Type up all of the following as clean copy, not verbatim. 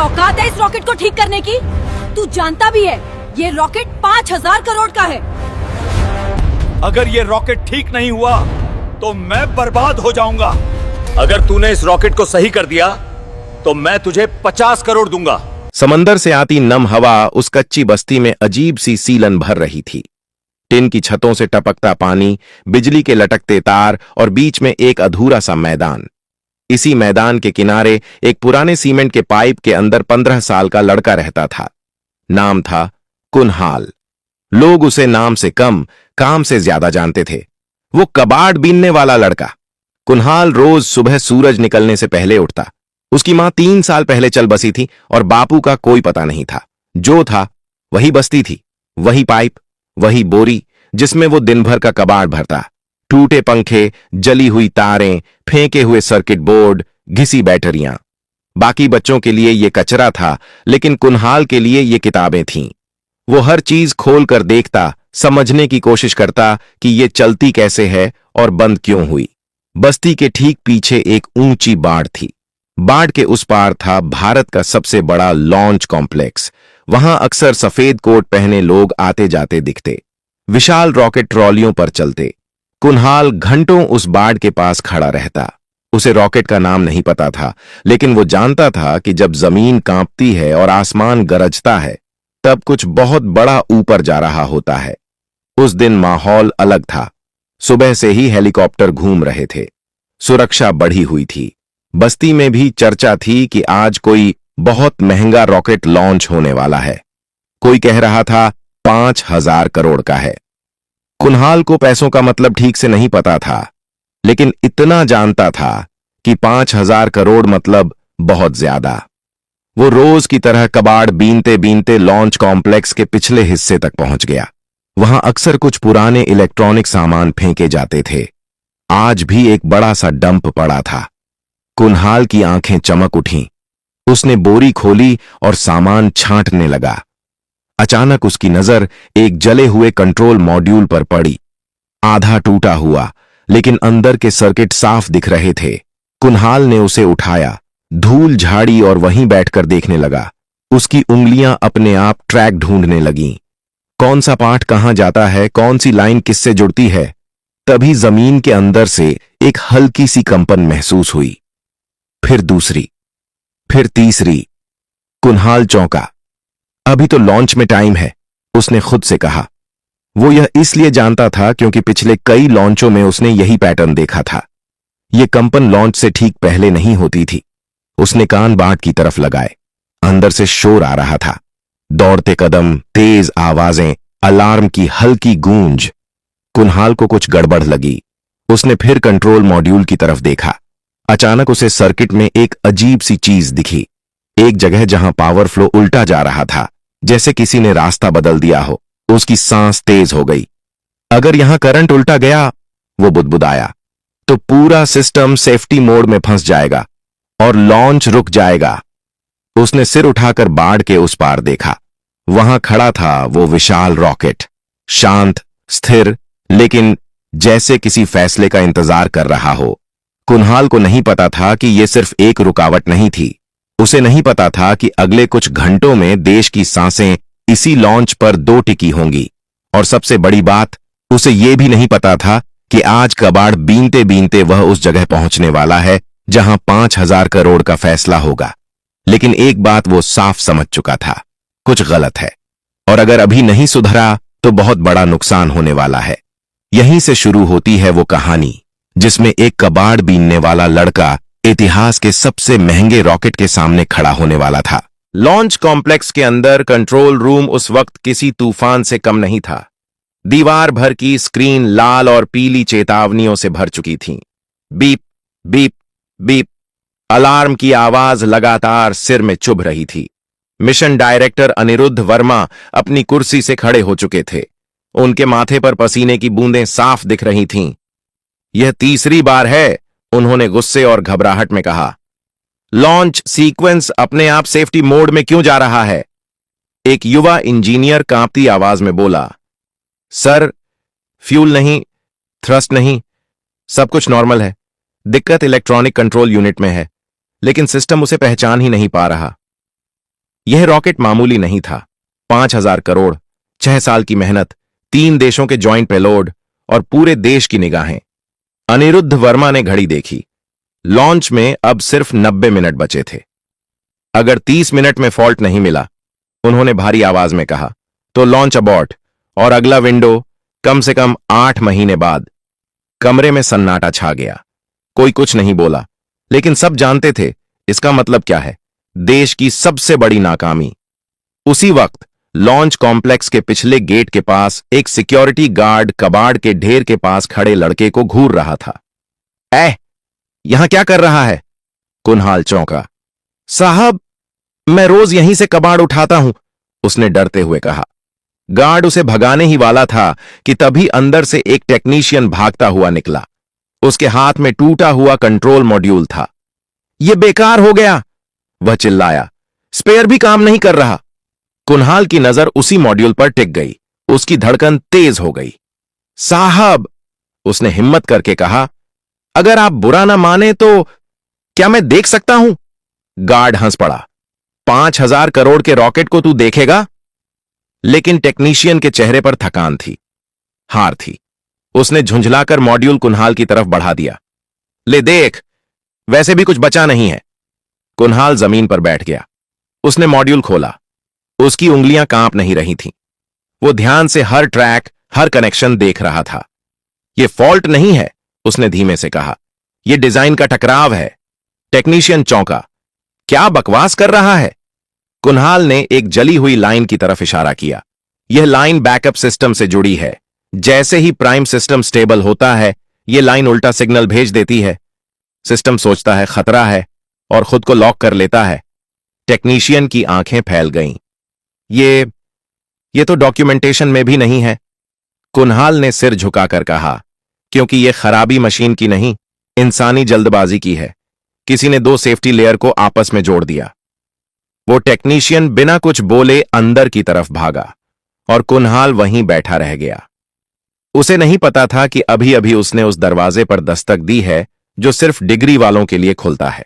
औकात है इस रॉकेट को ठीक करने की? तू जानता भी है ये रॉकेट 5,000 करोड़ का है। अगर ये रॉकेट ठीक नहीं हुआ तो मैं बर्बाद हो जाऊंगा। अगर तूने इस रॉकेट को सही कर दिया तो मैं तुझे 50 करोड़ दूंगा। समंदर से आती नम हवा उस कच्ची बस्ती में अजीब सी सीलन भर रही थी। टिन की छतों से टपकता पानी, बिजली के लटकते तार और बीच में एक अधूरा सा मैदान। इसी मैदान के किनारे एक पुराने सीमेंट के पाइप के अंदर 15 साल का लड़का रहता था। नाम था कुनहाल। लोग उसे नाम से कम, काम से ज्यादा जानते थे। वो कबाड़ बीनने वाला लड़का। कुनहाल रोज सुबह सूरज निकलने से पहले उठता। उसकी मां 3 साल पहले चल बसी थी और बापू का कोई पता नहीं था। जो था वही बस्ती थी, वही पाइप, वही बोरी जिसमें वो दिन भर का कबाड़ भरता। टूटे पंखे, जली हुई तारें, फेंके हुए सर्किट बोर्ड, घिसी बैटरियां। बाकी बच्चों के लिए ये कचरा था, लेकिन कुनहाल के लिए ये किताबें थीं। वो हर चीज खोल कर देखता, समझने की कोशिश करता कि ये चलती कैसे है और बंद क्यों हुई। बस्ती के ठीक पीछे एक ऊंची बाड़ थी। बाड़ के उस पार था भारत का सबसे बड़ा लॉन्च कॉम्प्लेक्स। वहां अक्सर सफेद कोट पहने लोग आते जाते दिखते। विशाल रॉकेट ट्रॉलियों पर चलते। कुनहाल घंटों उस बाड़ के पास खड़ा रहता। उसे रॉकेट का नाम नहीं पता था, लेकिन वो जानता था कि जब जमीन कांपती है और आसमान गरजता है तब कुछ बहुत बड़ा ऊपर जा रहा होता है। उस दिन माहौल अलग था। सुबह से ही हेलीकॉप्टर घूम रहे थे। सुरक्षा बढ़ी हुई थी। बस्ती में भी चर्चा थी कि आज कोई बहुत महंगा रॉकेट लॉन्च होने वाला है। कोई कह रहा था 5,000 करोड़ का है। कुनहाल को पैसों का मतलब ठीक से नहीं पता था, लेकिन इतना जानता था कि 5,000 करोड़ मतलब बहुत ज्यादा। वो रोज की तरह कबाड़ बीनते बीनते लॉन्च कॉम्प्लेक्स के पिछले हिस्से तक पहुंच गया। वहां अक्सर कुछ पुराने इलेक्ट्रॉनिक सामान फेंके जाते थे। आज भी एक बड़ा सा डंप पड़ा था। कुनहाल की आंखें चमक उठीं। उसने बोरी खोली और सामान छांटने लगा। अचानक उसकी नजर एक जले हुए कंट्रोल मॉड्यूल पर पड़ी। आधा टूटा हुआ, लेकिन अंदर के सर्किट साफ दिख रहे थे। कुनहाल ने उसे उठाया, धूल झाड़ी और वहीं बैठकर देखने लगा। उसकी उंगलियां अपने आप ट्रैक ढूंढने लगीं। कौन सा पार्ट कहां जाता है, कौन सी लाइन किससे जुड़ती है। तभी जमीन के अंदर से एक हल्की सी कंपन महसूस हुई। फिर दूसरी, फिर तीसरी। कुनहाल चौंका। अभी तो लॉन्च में टाइम है, उसने खुद से कहा। वो यह इसलिए जानता था क्योंकि पिछले कई लॉन्चों में उसने यही पैटर्न देखा था। ये कंपन लॉन्च से ठीक पहले नहीं होती थी। उसने कान बाट की तरफ लगाए। अंदर से शोर आ रहा था। दौड़ते कदम, तेज आवाजें, अलार्म की हल्की गूंज। कुनहाल को कुछ गड़बड़ लगी। उसने फिर कंट्रोल मॉड्यूल की तरफ देखा। अचानक उसे सर्किट में एक अजीब सी चीज दिखी। एक जगह जहां पावर फ्लो उल्टा जा रहा था, जैसे किसी ने रास्ता बदल दिया हो। उसकी सांस तेज हो गई। अगर यहां करंट उल्टा गया, वो बुदबुदाया, तो पूरा सिस्टम सेफ्टी मोड में फंस जाएगा और लॉन्च रुक जाएगा। उसने सिर उठाकर बाड़ के उस पार देखा। वहां खड़ा था वो विशाल रॉकेट, शांत, स्थिर, लेकिन जैसे किसी फैसले का इंतजार कर रहा हो। कुनहाल को नहीं पता था कि यह सिर्फ एक रुकावट नहीं थी। उसे नहीं पता था कि अगले कुछ घंटों में देश की सांसें इसी लॉन्च पर दो टिकी होंगी। और सबसे बड़ी बात, उसे यह भी नहीं पता था कि आज कबाड़ बीनते बीनते वह उस जगह पहुंचने वाला है जहां 5,000 करोड़ का फैसला होगा। लेकिन एक बात वो साफ समझ चुका था, कुछ गलत है, और अगर अभी नहीं सुधरा तो बहुत बड़ा नुकसान होने वाला है। यहीं से शुरू होती है वो कहानी जिसमें एक कबाड़ बीनने वाला लड़का इतिहास के सबसे महंगे रॉकेट के सामने खड़ा होने वाला था। लॉन्च कॉम्प्लेक्स के अंदर कंट्रोल रूम उस वक्त किसी तूफान से कम नहीं था। दीवार भर की स्क्रीन लाल और पीली चेतावनियों से भर चुकी थी। Beep beep beep. अलार्म की आवाज लगातार सिर में चुभ रही थी। मिशन डायरेक्टर अनिरुद्ध वर्मा अपनी कुर्सी से खड़े हो चुके थे। उनके माथे पर पसीने की बूंदें साफ दिख रही थीं। यह तीसरी बार है, उन्होंने गुस्से और घबराहट में कहा। लॉन्च सीक्वेंस अपने आप सेफ्टी मोड में क्यों जा रहा है? एक युवा इंजीनियर कांपती आवाज में बोला। सर, फ्यूल नहीं, थ्रस्ट नहीं, सब कुछ नॉर्मल है। दिक्कत इलेक्ट्रॉनिक कंट्रोल यूनिट में है, लेकिन सिस्टम उसे पहचान ही नहीं पा रहा। यह रॉकेट मामूली नहीं था। 5,000 करोड़, 6 साल की मेहनत, 3 देशों के जॉइंट पेलोड और पूरे देश की निगाहें। अनिरुद्ध वर्मा ने घड़ी देखी। लॉन्च में अब सिर्फ 90 मिनट बचे थे। अगर 30 मिनट में फॉल्ट नहीं मिला, उन्होंने भारी आवाज में कहा, तो लॉन्च अबॉर्ट और अगला विंडो कम से कम 8 महीने बाद। कमरे में सन्नाटा छा गया। कोई कुछ नहीं बोला, लेकिन सब जानते थे इसका मतलब क्या है। देश की सबसे बड़ी नाकामी। उसी वक्त लॉन्च कॉम्प्लेक्स के पिछले गेट के पास एक सिक्योरिटी गार्ड कबाड़ के ढेर के पास खड़े लड़के को घूर रहा था। यहां क्या कर रहा है? कुनहाल चौंका। साहब, मैं रोज यहीं से कबाड़ उठाता हूं, उसने डरते हुए कहा। गार्ड उसे भगाने ही वाला था कि तभी अंदर से एक टेक्नीशियन भागता हुआ निकला। उसके हाथ में टूटा हुआ कंट्रोल मॉड्यूल था। यह बेकार हो गया, वह चिल्लाया। स्पेयर भी काम नहीं कर रहा। कुनहाल की नजर उसी मॉड्यूल पर टिक गई। उसकी धड़कन तेज हो गई। साहब, उसने हिम्मत करके कहा, अगर आप बुरा ना माने तो क्या मैं देख सकता हूं? गार्ड हंस पड़ा। 5,000 करोड़ के रॉकेट को तू देखेगा? लेकिन टेक्नीशियन के चेहरे पर थकान थी, हार थी। उसने झुंझलाकर मॉड्यूल कुनहाल की तरफ बढ़ा दिया। ले देख, वैसे भी कुछ बचा नहीं है। कुनहाल जमीन पर बैठ गया। उसने मॉड्यूल खोला। उसकी उंगलियां कांप नहीं रही थीं। वो ध्यान से हर ट्रैक, हर कनेक्शन देख रहा था। यह फॉल्ट नहीं है, उसने धीमे से कहा। यह डिजाइन का टकराव है। टेक्नीशियन चौंका। क्या बकवास कर रहा है? कुनहाल ने एक जली हुई लाइन की तरफ इशारा किया। यह लाइन बैकअप सिस्टम से जुड़ी है। जैसे ही प्राइम सिस्टम स्टेबल होता है, यह लाइन उल्टा सिग्नल भेज देती है। सिस्टम सोचता है खतरा है और खुद को लॉक कर लेता है। टेक्नीशियन की आंखें फैल गईं। ये तो डॉक्यूमेंटेशन में भी नहीं है, कुनहाल ने सिर झुकाकर कहा। क्योंकि यह खराबी मशीन की नहीं, इंसानी जल्दबाजी की है। किसी ने 2 सेफ्टी लेयर को आपस में जोड़ दिया। वो टेक्नीशियन बिना कुछ बोले अंदर की तरफ भागा और कुनहाल वहीं बैठा रह गया। उसे नहीं पता था कि अभी अभी उसने उस दरवाजे पर दस्तक दी है जो सिर्फ डिग्री वालों के लिए खुलता है।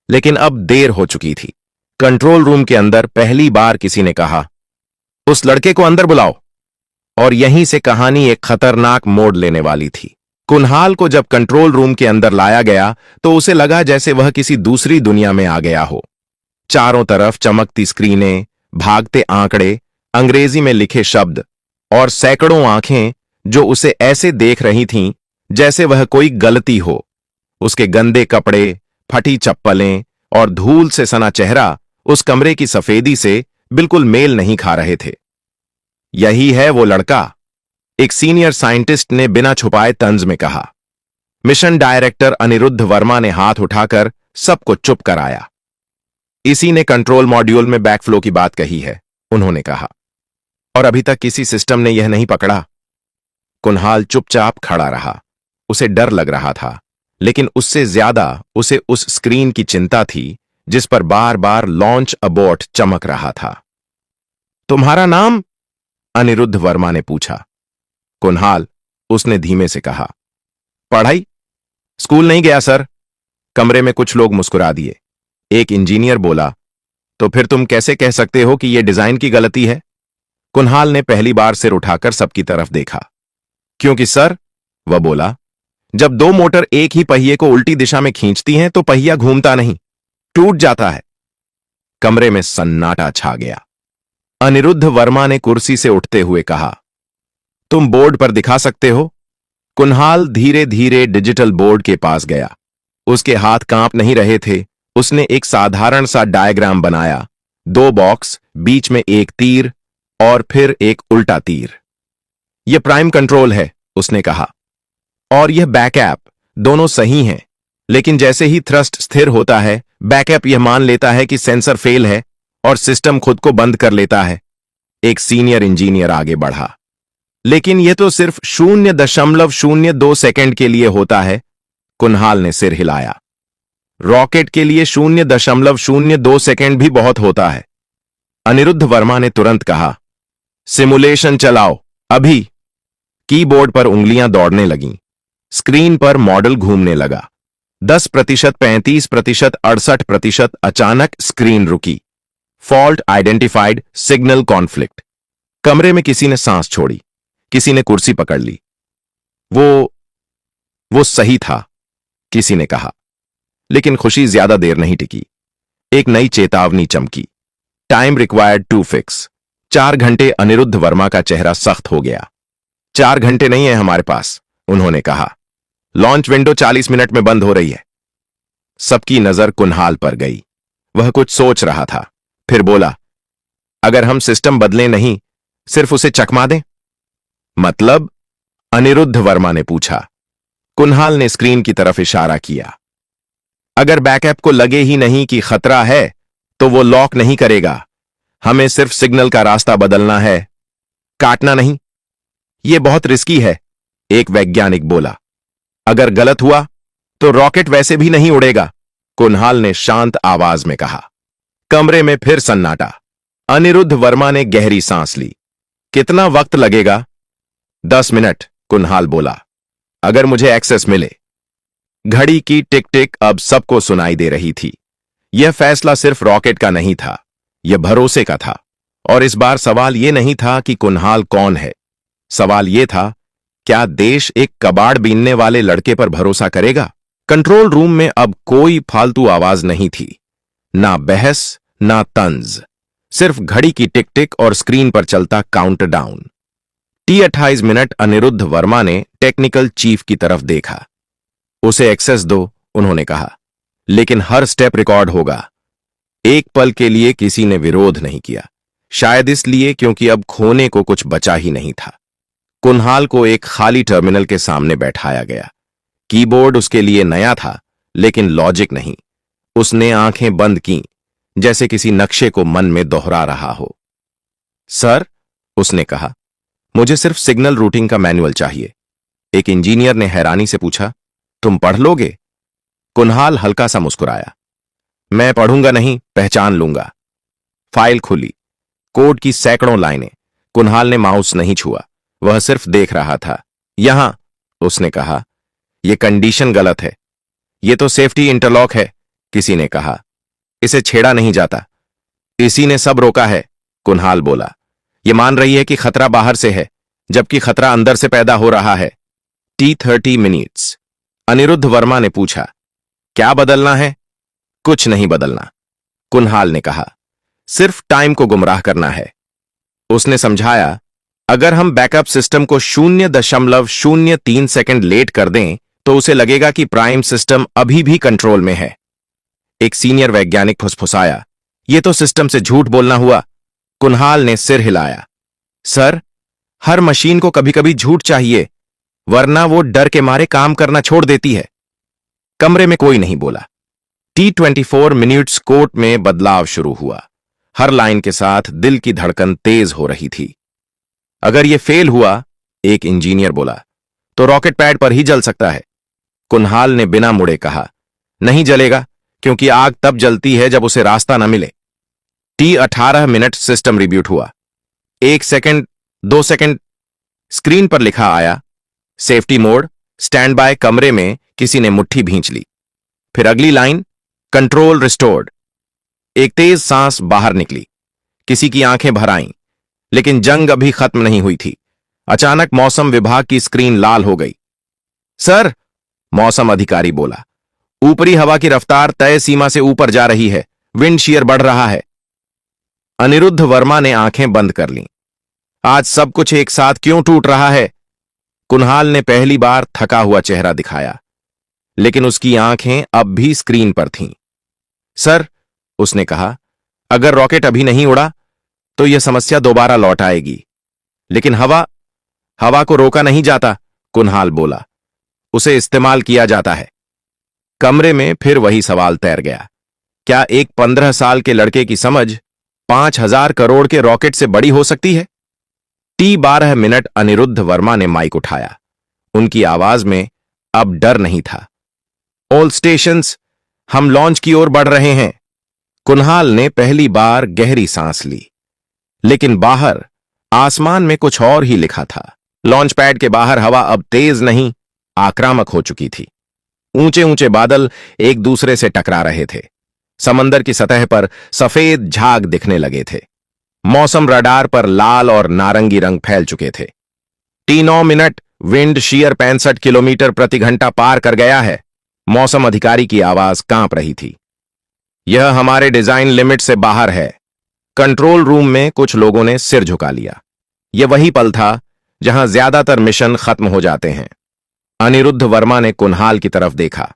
लेकिन अब देर हो चुकी थी। कंट्रोल रूम के अंदर पहली बार किसी ने कहा, उस लड़के को अंदर बुलाओ। और यहीं से कहानी एक खतरनाक मोड़ लेने वाली थी। कुनहाल को जब कंट्रोल रूम के अंदर लाया गया तो उसे लगा जैसे वह किसी दूसरी दुनिया में आ गया हो। चारों तरफ चमकती स्क्रीनें, भागते आंकड़े, अंग्रेजी में लिखे शब्द और सैकड़ों आंखें जो उसे ऐसे देख रही थीं जैसे वह कोई गलती हो। उसके गंदे कपड़े, फटी चप्पलें और धूल से सना चेहरा उस कमरे की सफेदी से बिल्कुल मेल नहीं खा रहे थे। यही है वो लड़का, एक सीनियर साइंटिस्ट ने बिना छुपाए तंज में कहा। मिशन डायरेक्टर अनिरुद्ध वर्मा ने हाथ उठाकर सबको चुप कराया। इसी ने कंट्रोल मॉड्यूल में बैकफ्लो की बात कही है, उन्होंने कहा। और अभी तक किसी सिस्टम ने यह नहीं पकड़ा। कुनहाल चुपचाप खड़ा रहा। उसे डर लग रहा था, लेकिन उससे ज्यादा उसे उस स्क्रीन की चिंता थी जिस पर बार बार लॉन्च अबॉर्ट चमक रहा था। तुम्हारा नाम? अनिरुद्ध वर्मा ने पूछा। कुनहाल, उसने धीमे से कहा। पढ़ाई? स्कूल नहीं गया सर। कमरे में कुछ लोग मुस्कुरा दिए। एक इंजीनियर बोला, तो फिर तुम कैसे कह सकते हो कि यह डिजाइन की गलती है? कुनहाल ने पहली बार सिर उठाकर सबकी तरफ देखा। क्योंकि सर, वह बोला, जब 2 मोटर एक ही पहिए को उल्टी दिशा में खींचती हैं तो पहिया घूमता नहीं, टूट जाता है। कमरे में सन्नाटा छा गया। अनिरुद्ध वर्मा ने कुर्सी से उठते हुए कहा, तुम बोर्ड पर दिखा सकते हो? कुनहाल धीरे धीरे डिजिटल बोर्ड के पास गया। उसके हाथ कांप नहीं रहे थे। उसने एक साधारण सा डायग्राम बनाया। 2 बॉक्स, बीच में एक तीर और फिर एक उल्टा तीर। यह प्राइम कंट्रोल है, उसने कहा। और यह बैकअप, दोनों सही हैं। लेकिन जैसे ही थ्रस्ट स्थिर होता है, बैकअप यह मान लेता है कि सेंसर फेल है और सिस्टम खुद को बंद कर लेता है। एक सीनियर इंजीनियर आगे बढ़ा। लेकिन यह तो सिर्फ 0.02 सेकंड के लिए होता है। कुनहाल ने सिर हिलाया। रॉकेट के लिए 0.02 सेकंड भी बहुत होता है। अनिरुद्ध वर्मा ने तुरंत कहा, सिमुलेशन चलाओ, अभी। कीबोर्ड पर उंगलियां दौड़ने लगीं। स्क्रीन पर मॉडल घूमने लगा। 10%, 35%, 68%। अचानक स्क्रीन रुकी। Fault identified, signal conflict. कमरे में किसी ने सांस छोड़ी, किसी ने कुर्सी पकड़ ली। वो सही था, किसी ने कहा। लेकिन खुशी ज्यादा देर नहीं टिकी। एक नई चेतावनी चमकी। Time required to fix. 4 घंटे। अनिरुद्ध वर्मा का चेहरा सख्त हो गया। 4 घंटे नहीं है हमारे पास, उन्होंने कहा। लॉन्च विंडो 40 मिनट में बंद हो रही है। सबकी नजर कुन्हाल पर गई। वह कुछ सोच रहा था, फिर बोला, अगर हम सिस्टम बदलें नहीं, सिर्फ उसे चकमा दें? मतलब? अनिरुद्ध वर्मा ने पूछा। कुन्हाल ने स्क्रीन की तरफ इशारा किया। अगर बैकअप को लगे ही नहीं कि खतरा है, तो वो लॉक नहीं करेगा। हमें सिर्फ सिग्नल का रास्ता बदलना है, काटना नहीं। यह बहुत रिस्की है, एक वैज्ञानिक बोला। अगर गलत हुआ तो रॉकेट वैसे भी नहीं उड़ेगा, कुन्हाल ने शांत आवाज में कहा। कमरे में फिर सन्नाटा। अनिरुद्ध वर्मा ने गहरी सांस ली। कितना वक्त लगेगा? 10 मिनट, कुन्हाल बोला, अगर मुझे एक्सेस मिले। घड़ी की टिक टिक अब सबको सुनाई दे रही थी। यह फैसला सिर्फ रॉकेट का नहीं था, यह भरोसे का था। और इस बार सवाल यह नहीं था कि कुन्हाल कौन है। सवाल यह था, क्या देश एक कबाड़ बीनने वाले लड़के पर भरोसा करेगा? कंट्रोल रूम में अब कोई फालतू आवाज नहीं थी, ना बहस, ना तंज, सिर्फ घड़ी की टिक टिक और स्क्रीन पर चलता countdown. T28 minute. Anirudh Verma ने टेक्निकल चीफ की तरफ देखा। उसे एक्सेस दो, उन्होंने कहा, लेकिन हर स्टेप रिकॉर्ड होगा। एक पल के लिए किसी ने विरोध नहीं किया, शायद इसलिए क्योंकि अब खोने को कुछ बचा ही नहीं था। कुन्हाल को एक खाली टर्मिनल के सामने बैठाया गया। कीबोर्ड उसके लिए नया था, लेकिन लॉजिक नहीं। उसने आंखें बंद कीं, जैसे किसी नक्शे को मन में दोहरा रहा हो। सर, उसने कहा, मुझे सिर्फ सिग्नल रूटिंग का मैनुअल चाहिए। एक इंजीनियर ने हैरानी से पूछा, तुम पढ़ लोगे? कुन्हाल हल्का सा मुस्कुराया। मैं पढ़ूंगा नहीं, पहचान लूंगा। फाइल खुली। कोड की सैकड़ों लाइनें। कुन्हाल ने माउस नहीं छुआ, वह सिर्फ देख रहा था। यहां, उसने कहा, यह कंडीशन गलत है। यह तो सेफ्टी इंटरलॉक है, किसी ने कहा। इसे छेड़ा नहीं जाता। इसी ने सब रोका है, कुन्हाल बोला। यह मान रही है कि खतरा बाहर से है, जबकि खतरा अंदर से पैदा हो रहा है। T30 minutes. अनिरुद्ध वर्मा ने पूछा, क्या बदलना है? कुछ नहीं बदलना, कुन्हाल ने कहा, सिर्फ टाइम को गुमराह करना है। उसने समझाया, अगर हम बैकअप सिस्टम को 0.03 सेकंड लेट कर दें, तो उसे लगेगा कि प्राइम सिस्टम अभी भी कंट्रोल में है। एक सीनियर वैज्ञानिक फुसफुसाया, यह तो सिस्टम से झूठ बोलना हुआ। कुन्हाल ने सिर हिलाया। सर, हर मशीन को कभी कभी झूठ चाहिए, वरना वो डर के मारे काम करना छोड़ देती है। कमरे में कोई नहीं बोला। T24 मिनट्स कोर्ट में बदलाव शुरू हुआ। हर लाइन के साथ दिल की धड़कन तेज हो रही थी। अगर यह फेल हुआ, एक इंजीनियर बोला, तो रॉकेट पैड पर ही जल सकता है। कुन्हाल ने बिना मुड़े कहा, नहीं जलेगा, क्योंकि आग तब जलती है जब उसे रास्ता न मिले। T18 minute. सिस्टम रिब्यूट हुआ। 1 सेकंड, 2 सेकंड, स्क्रीन पर लिखा आया, सेफ्टी मोड, स्टैंड बाय। कमरे में किसी ने मुट्ठी भींच ली। फिर अगली लाइन, कंट्रोल रिस्टोर्ड। एक तेज सांस बाहर निकली। किसी की आंखें भर आईं, लेकिन जंग अभी खत्म नहीं हुई थी। अचानक मौसम विभाग की स्क्रीन लाल हो गई। सर, मौसम अधिकारी बोला, ऊपरी हवा की रफ्तार तय सीमा से ऊपर जा रही है, विंड शीयर बढ़ रहा है। अनिरुद्ध वर्मा ने आंखें बंद कर लीं। आज सब कुछ एक साथ क्यों टूट रहा है? कुन्हाल ने पहली बार थका हुआ चेहरा दिखाया, लेकिन उसकी आंखें अब भी स्क्रीन पर थीं। सर, उसने कहा, अगर रॉकेट अभी नहीं उड़ा, तो यह समस्या दोबारा लौट आएगी। लेकिन हवा को रोका नहीं जाता, कुन्हाल बोला, उसे इस्तेमाल किया जाता है। कमरे में फिर वही सवाल तैर गया, क्या एक 15 साल के लड़के की समझ 5000 करोड़ के रॉकेट से बड़ी हो सकती है? T12 minute. अनिरुद्ध वर्मा ने माइक उठाया। उनकी आवाज में अब डर नहीं था। ऑल स्टेशंस, हम लॉन्च की ओर बढ़ रहे हैं। कुन्हाल ने पहली बार गहरी सांस ली, लेकिन बाहर आसमान में कुछ और ही लिखा था। लॉन्च पैड के बाहर हवा अब तेज नहीं, आक्रामक हो चुकी थी। ऊंचे ऊंचे बादल एक दूसरे से टकरा रहे थे। समंदर की सतह पर सफेद झाग दिखने लगे थे। मौसम रडार पर लाल और नारंगी रंग फैल चुके थे। T9 minute, wind shear 65 kilometre प्रति घंटा पार कर गया है। मौसम अधिकारी की आवाज कांप रही थी। यह हमारे डिजाइन लिमिट से बाहर है। कंट्रोल रूम में कुछ लोगों ने सिर झुका लिया। यह वही पल था जहां ज्यादातर मिशन खत्म हो जाते हैं। अनिरुद्ध वर्मा ने कुन्हाल की तरफ देखा।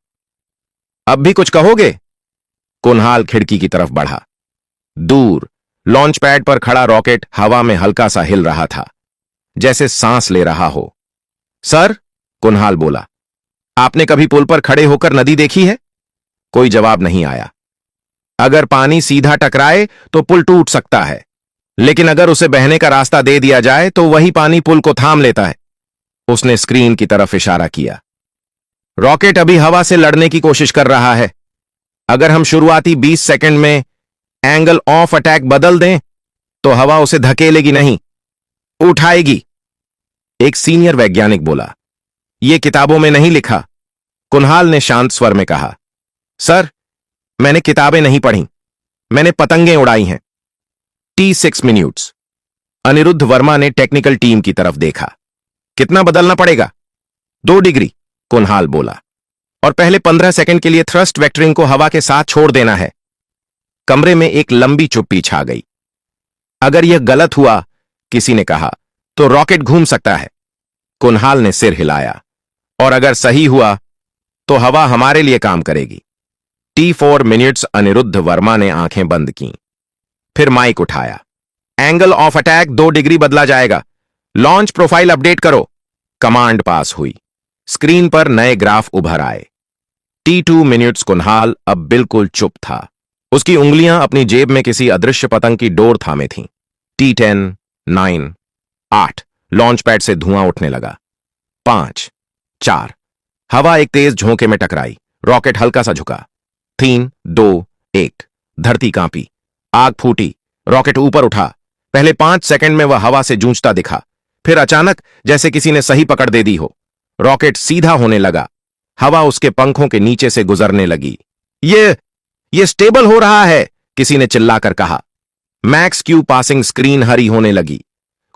अब भी कुछ कहोगे? कुन्हाल खिड़की की तरफ बढ़ा। दूर लॉन्च पैड पर खड़ा रॉकेट हवा में हल्का सा हिल रहा था, जैसे सांस ले रहा हो। सर, कुन्हाल बोला, आपने कभी पुल पर खड़े होकर नदी देखी है? कोई जवाब नहीं आया। अगर पानी सीधा टकराए तो पुल टूट सकता है, लेकिन अगर उसे बहने का रास्ता दे दिया जाए तो वही पानी पुल को थाम लेता है। उसने स्क्रीन की तरफ इशारा किया। रॉकेट अभी हवा से लड़ने की कोशिश कर रहा है। अगर हम शुरुआती 20 सेकंड में एंगल ऑफ अटैक बदल दें तो हवा उसे धकेलेगी नहीं, उठाएगी। एक सीनियर वैज्ञानिक बोला, यह किताबों में नहीं लिखा। कुन्हाल ने शांत स्वर में कहा, सर, मैंने किताबें नहीं पढ़ी, मैंने पतंगें उड़ाई हैं। T6 minutes. अनिरुद्ध वर्मा ने टेक्निकल टीम की तरफ देखा। कितना बदलना पड़ेगा? 2 डिग्री, कुन्हाल बोला, और पहले 15 सेकंड के लिए थ्रस्ट वेक्टरिंग को हवा के साथ छोड़ देना है। कमरे में एक लंबी चुप्पी छा गई। अगर यह गलत हुआ, किसी ने कहा, तो रॉकेट घूम सकता है। कुन्हाल ने सिर हिलाया। और अगर सही हुआ तो हवा हमारे लिए काम करेगी। T4 minutes. अनिरुद्ध वर्मा ने आंखें बंद की। फिर माइक उठाया। एंगल ऑफ अटैक 2 डिग्री बदला जाएगा। लॉन्च प्रोफाइल अपडेट करो। कमांड पास हुई। स्क्रीन पर नए ग्राफ उभर आए। T2 minutes. कुन्हाल अब बिल्कुल चुप था। उसकी उंगलियां अपनी जेब में किसी अदृश्य पतंग की डोर थामे थीं। T10, 9, 8। लॉन्च पैड से धुआं उठने लगा। 5, 4। हवा एक तेज झोंके में टकराई। रॉकेट हल्का सा झुका। 3, 2, 1। धरती कांपी। आग फूटी। रॉकेट ऊपर उठा। पहले 5 सेकंड में वह हवा से जूझता दिखा। फिर अचानक, जैसे किसी ने सही पकड़ दे दी हो, रॉकेट सीधा होने लगा। हवा उसके पंखों के नीचे से गुजरने लगी। ये स्टेबल हो रहा है, किसी ने चिल्लाकर कहा। मैक्स क्यू पासिंग स्क्रीन हरी होने लगी।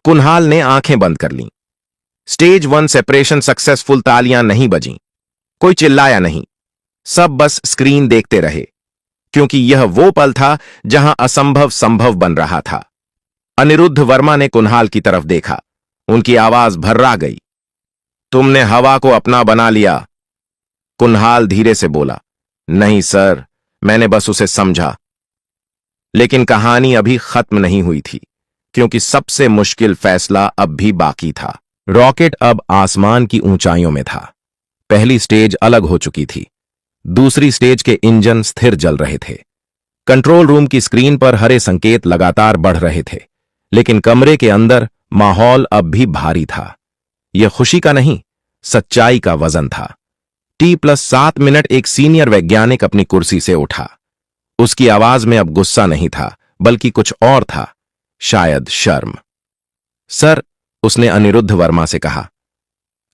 कुन्हाल ने आंखें बंद कर लीं। Stage 1 separation successful. तालियां नहीं बजीं। कोई चिल्लाया नहीं। सब बस स्क्रीन देखते रहे, क्योंकि यह वो पल था जहां असंभव संभव बन रहा था। अनिरुद्ध वर्मा ने कुन्हाल की तरफ देखा। उनकी आवाज भर्रा गई। तुमने हवा को अपना बना लिया। कुन्हाल धीरे से बोला, नहीं सर, मैंने बस उसे समझा। लेकिन कहानी अभी खत्म नहीं हुई थी, क्योंकि सबसे मुश्किल फैसला अब भी बाकी था। रॉकेट अब आसमान की ऊंचाइयों में था। पहली स्टेज अलग हो चुकी थी। दूसरी स्टेज के इंजन स्थिर जल रहे थे। कंट्रोल रूम की स्क्रीन पर हरे संकेत लगातार बढ़ रहे थे, लेकिन कमरे के अंदर माहौल अब भी भारी था। यह खुशी का नहीं, सच्चाई का वजन था। T+7 minute. एक सीनियर वैज्ञानिक अपनी कुर्सी से उठा। उसकी आवाज में अब गुस्सा नहीं था, बल्कि कुछ और था, शायद शर्म। सर, उसने अनिरुद्ध वर्मा से कहा,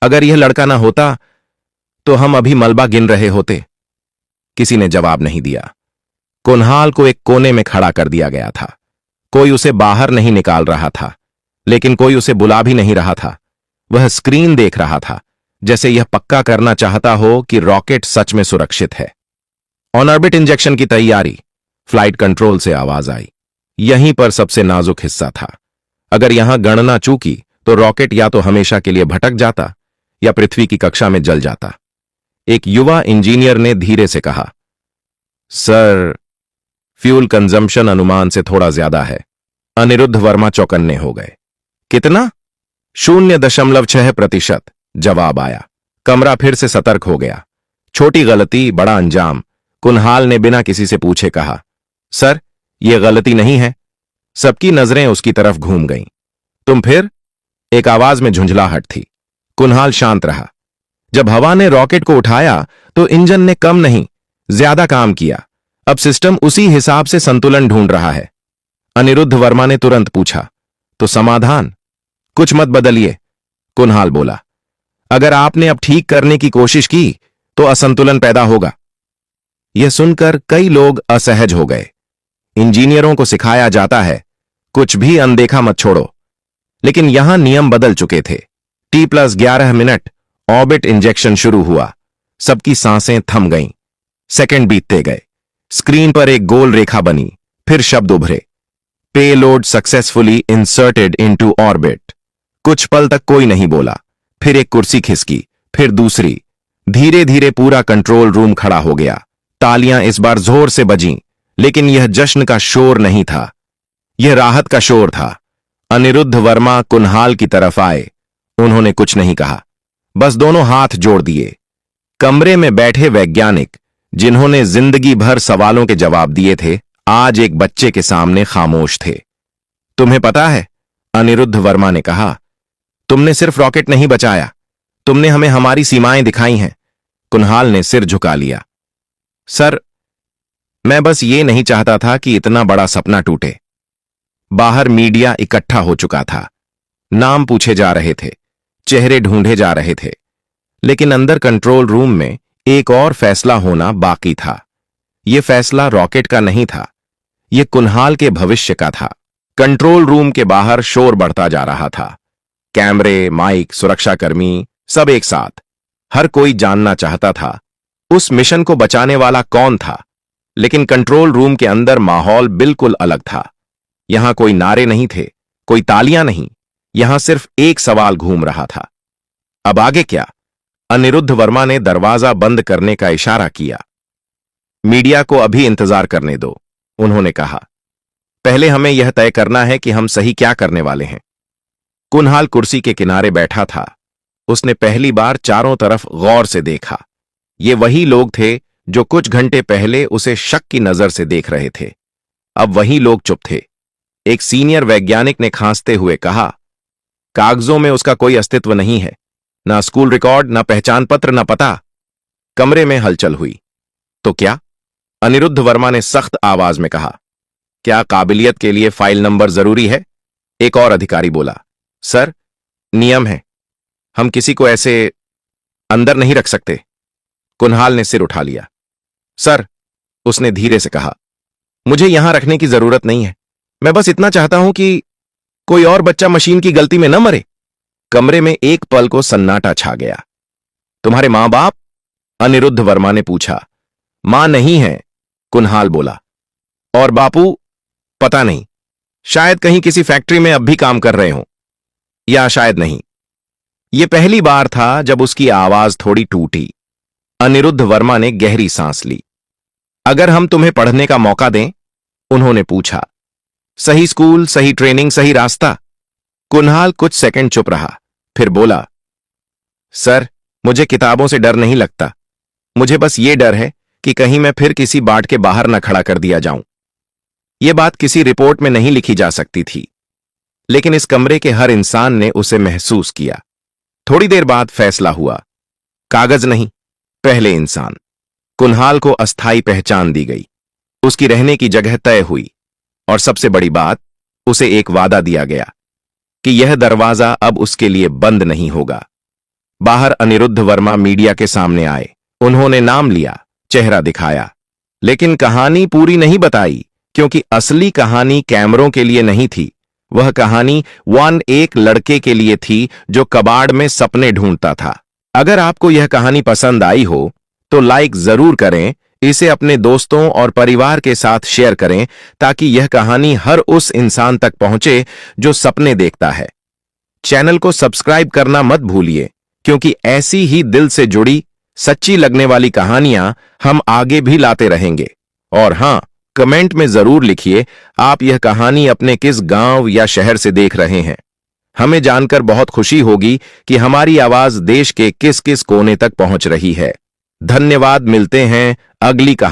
अगर यह लड़का ना होता तो हम अभी मलबा गिन रहे होते। किसी ने जवाब नहीं दिया। कुन्हाल को एक कोने में खड़ा कर दिया गया था। कोई उसे बाहर नहीं निकाल रहा था, लेकिन कोई उसे बुला भी नहीं रहा था। वह स्क्रीन देख रहा था, जैसे यह पक्का करना चाहता हो कि रॉकेट सच में सुरक्षित है। ऑन ऑर्बिट इंजेक्शन की तैयारी। फ्लाइट कंट्रोल से आवाज आई। यहीं पर सबसे नाजुक हिस्सा था। अगर यहां गणना चूकी तो रॉकेट या तो हमेशा के लिए भटक जाता या पृथ्वी की कक्षा में जल जाता। एक युवा इंजीनियर ने धीरे से कहा, सर, फ्यूल कंजम्पशन अनुमान से थोड़ा ज्यादा है। अनिरुद्ध वर्मा चौकन्ने हो गए। कितना? 0.6%। जवाब आया। कमरा फिर से सतर्क हो गया। छोटी गलती, बड़ा अंजाम। कुन्हाल ने बिना किसी से पूछे कहा, सर, यह गलती नहीं है। सबकी नजरें उसकी तरफ घूम गईं। तुम फिर? एक आवाज में झुंझलाहट थी। कुन्हाल शांत रहा। जब हवा ने रॉकेट को उठाया तो इंजन ने कम नहीं, ज्यादा काम किया। अब सिस्टम उसी हिसाब से संतुलन ढूंढ रहा है। अनिरुद्ध वर्मा ने तुरंत पूछा, तो समाधान? कुछ मत बदलिए, कुन्हाल बोला। अगर आपने अब ठीक करने की कोशिश की तो असंतुलन पैदा होगा। यह सुनकर कई लोग असहज हो गए। इंजीनियरों को सिखाया जाता है कुछ भी अनदेखा मत छोड़ो, लेकिन यहां नियम बदल चुके थे। T+11 मिनट ऑर्बिट इंजेक्शन शुरू हुआ। सबकी सांसें थम गईं। सेकंड बीतते गए। स्क्रीन पर एक गोल रेखा बनी, फिर शब्द उभरे, payload successfully inserted into orbit. कुछ पल तक कोई नहीं बोला। फिर एक कुर्सी खिसकी, फिर दूसरी। धीरे धीरे पूरा कंट्रोल रूम खड़ा हो गया। तालियां इस बार जोर से बजीं, लेकिन यह जश्न का शोर नहीं था, यह राहत का शोर था। अनिरुद्ध वर्मा कुन्हाल की तरफ आए। उन्होंने कुछ नहीं कहा, बस दोनों हाथ जोड़ दिए। कमरे में बैठे वैज्ञानिक, जिन्होंने जिंदगी भर सवालों के जवाब दिए थे, आज एक बच्चे के सामने खामोश थे। तुम्हें पता है, अनिरुद्ध वर्मा ने कहा, तुमने सिर्फ रॉकेट नहीं बचाया, तुमने हमें हमारी सीमाएं दिखाई हैं। कुन्हाल ने सिर झुका लिया। सर, मैं बस ये नहीं चाहता था कि इतना बड़ा सपना टूटे। बाहर मीडिया इकट्ठा हो चुका था। नाम पूछे जा रहे थे, चेहरे ढूंढे जा रहे थे, लेकिन अंदर कंट्रोल रूम में एक और फैसला होना बाकी था। यह फैसला रॉकेट का नहीं था, यह कुन्हाल के भविष्य का था। कंट्रोल रूम के बाहर शोर बढ़ता जा रहा था। कैमरे, माइक, सुरक्षाकर्मी, सब एक साथ। हर कोई जानना चाहता था उस मिशन को बचाने वाला कौन था। लेकिन कंट्रोल रूम के अंदर माहौल बिल्कुल अलग था। यहां कोई नारे नहीं थे, कोई तालियां नहीं। यहां सिर्फ एक सवाल घूम रहा था, अब आगे क्या? अनिरुद्ध वर्मा ने दरवाजा बंद करने का इशारा किया। मीडिया को अभी इंतजार करने दो, उन्होंने कहा। पहले हमें यह तय करना है कि हम सही क्या करने वाले हैं। कुन्हाल कुर्सी के किनारे बैठा था। उसने पहली बार चारों तरफ गौर से देखा। ये वही लोग थे जो कुछ घंटे पहले उसे शक की नजर से देख रहे थे। अब वही लोग चुप थे। एक सीनियर वैज्ञानिक ने खांसते हुए कहा, कागजों में उसका कोई अस्तित्व नहीं है, ना स्कूल रिकॉर्ड, ना पहचान पत्र, ना पता। कमरे में हलचल हुई। तो क्या? अनिरुद्ध वर्मा ने सख्त आवाज में कहा। क्या काबिलियत के लिए फाइल नंबर जरूरी है? एक और अधिकारी बोला। सर, नियम है, हम किसी को ऐसे अंदर नहीं रख सकते। कुन्हाल ने सिर उठा लिया। सर, उसने धीरे से कहा, मुझे यहां रखने की जरूरत नहीं है। मैं बस इतना चाहता हूं कि कोई और बच्चा मशीन की गलती में न मरे। कमरे में एक पल को सन्नाटा छा गया। तुम्हारे मां बाप? अनिरुद्ध वर्मा ने पूछा। मां नहीं है, कुन्हाल बोला। और बापू? पता नहीं, शायद कहीं किसी फैक्ट्री में अब भी काम कर रहे हों, या शायद नहीं। यह पहली बार था जब उसकी आवाज थोड़ी टूटी। अनिरुद्ध वर्मा ने गहरी सांस ली। अगर हम तुम्हें पढ़ने का मौका दें? उन्होंने पूछा। सही स्कूल, सही ट्रेनिंग, सही रास्ता। कुन्हाल कुछ सेकंड चुप रहा, फिर बोला, सर, मुझे किताबों से डर नहीं लगता। मुझे बस ये डर है कि कहीं मैं फिर किसी बाट के बाहर न खड़ा कर दिया जाऊं। यह बात किसी रिपोर्ट में नहीं लिखी जा सकती थी, लेकिन इस कमरे के हर इंसान ने उसे महसूस किया। थोड़ी देर बाद फैसला हुआ। कागज नहीं, पहले इंसान। कुन्हाल को अस्थायी पहचान दी गई, उसकी रहने की जगह तय हुई, और सबसे बड़ी बात, उसे एक वादा दिया गया कि यह दरवाजा अब उसके लिए बंद नहीं होगा। बाहर अनिरुद्ध वर्मा मीडिया के सामने आए। उन्होंने नाम लिया, चेहरा दिखाया, लेकिन कहानी पूरी नहीं बताई, क्योंकि असली कहानी कैमरों के लिए नहीं थी। वह कहानी एक लड़के के लिए थी जो कबाड़ में सपने ढूंढता था। अगर आपको यह कहानी पसंद आई हो तो लाइक जरूर करें, इसे अपने दोस्तों और परिवार के साथ शेयर करें, ताकि यह कहानी हर उस इंसान तक पहुंचे जो सपने देखता है। चैनल को सब्सक्राइब करना मत भूलिए, क्योंकि ऐसी ही दिल से जुड़ी, सच्ची लगने वाली कहानियां हम आगे भी लाते रहेंगे। और हां, कमेंट में जरूर लिखिए आप यह कहानी अपने किस गांव या शहर से देख रहे हैं। हमें जानकर बहुत खुशी होगी कि हमारी आवाज देश के किस किस कोने तक पहुंच रही है। धन्यवाद। मिलते हैं अगली कहानी।